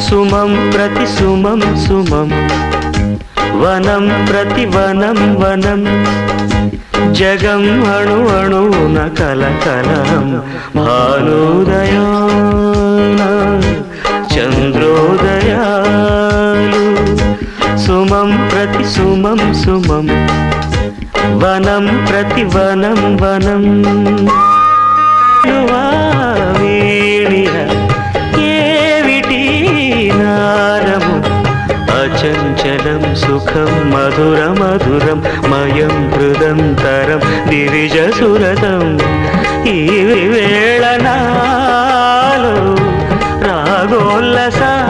సుమం ప్రతి సుమం సుమం వనం ప్రతి వనం వనం జగం అణు అణువున కలకలం భానుదయాన చంద్రోదయాలు సుమం ప్రతి సుమం సుమం వనం ప్రతి వనం వనం వీణియ ఏవిటి నాదము అచంచలం సుఖం మధుర మధురం మయం హృదంతరం దివిజ సురతం ఈ వేళనాలు రాగోల్లసాలు